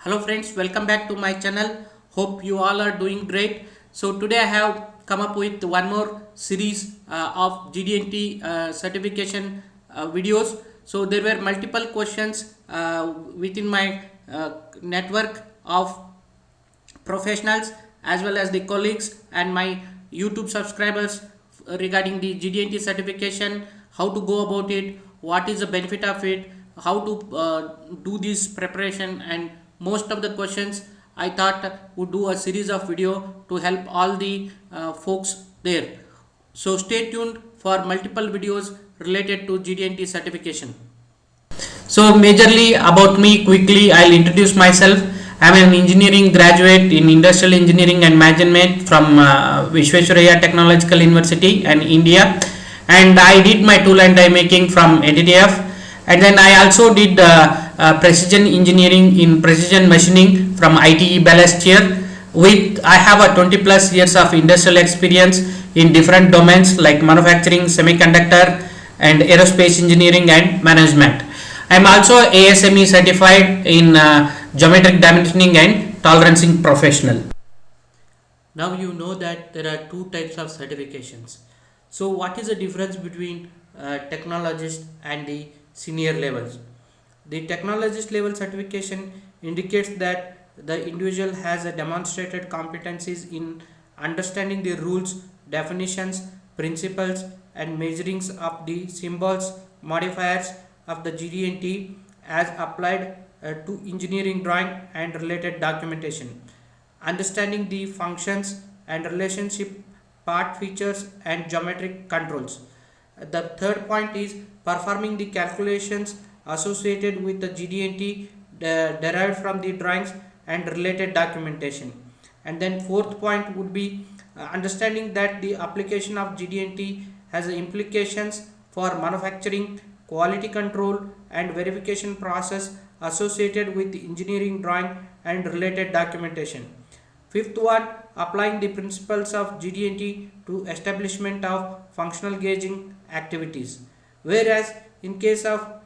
Hello friends, welcome back to my channel. Hope you all are doing great. So today I have come up with one more series of Gd&T certification videos. So there were multiple questions within my network of professionals as well as the colleagues and my YouTube subscribers regarding the Gd&T certification, how to go about it, what is the benefit of it, how to do this preparation, and most of the questions I thought would do a series of video to help all the folks there. So stay tuned for multiple videos related to Gd&T certification. So majorly about me, quickly I'll introduce myself. I'm an engineering graduate in industrial engineering and management from Vishwesvaraya Technological University and India, and I did my tool and die making from NDTF, and then I also did precision engineering in precision machining from ITE Balestier. With I have a 20 plus years of industrial experience in different domains like manufacturing, semiconductor, and aerospace engineering and management. I am also ASME certified in geometric dimensioning and tolerancing professional. Now you know that there are two types of certifications. So what is the difference between technologist and the senior levels? The technologist level certification indicates that the individual has a demonstrated competencies in understanding the rules, definitions, principles, and measurings of the symbols, modifiers of the Gd&T as applied to engineering drawing and related documentation, understanding the functions and relationship, part features, and geometric controls. The third point is performing the calculations associated with the Gd&T derived from the drawings and related documentation. And then fourth point would be understanding that the application of Gd&T has implications for manufacturing, quality control, and verification process associated with the engineering drawing and related documentation. Fifth one, applying the principles of Gd&T to establishment of functional gauging activities. Whereas in case of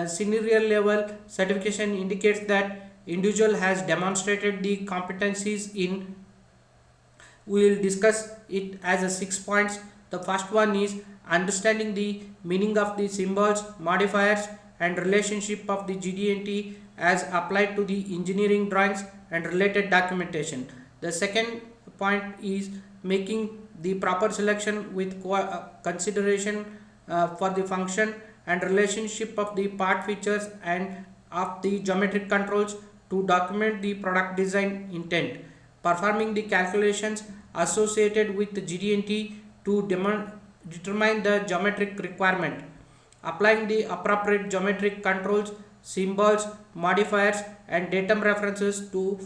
senior level certification indicates that individual has demonstrated the competencies in, we will discuss it as a 6 points. The first one is understanding the meaning of the symbols, modifiers, and relationship of the Gd&T as applied to the engineering drawings and related documentation. The second point is making the proper selection with consideration for the function and relationship of the part features and of the geometric controls to document the product design intent, performing the calculations associated with the Gd&T to determine the geometric requirement, applying the appropriate geometric controls, symbols, modifiers, and datum references to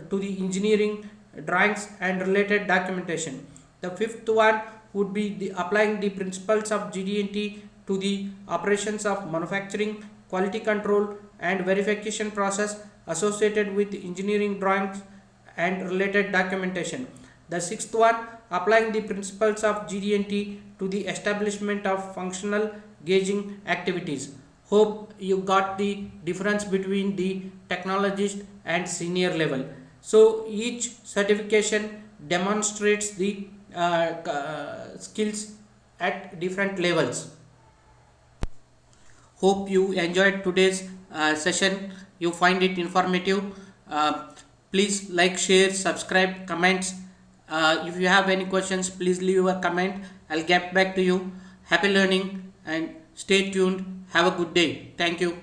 the engineering drawings and related documentation. The fifth one would be the applying the principles of Gd&T to the operations of manufacturing, quality control, and verification process associated with engineering drawings and related documentation. The sixth one, applying the principles of Gd&T to the establishment of functional gauging activities. Hope you got the difference between the technologist and senior level. So each certification demonstrates the skills at different levels. Hope you enjoyed today's session. You find it informative. Please like, share, subscribe, comments. If you have any questions, please leave a comment. I'll get back to you. Happy learning and stay tuned. Have a good day. Thank you.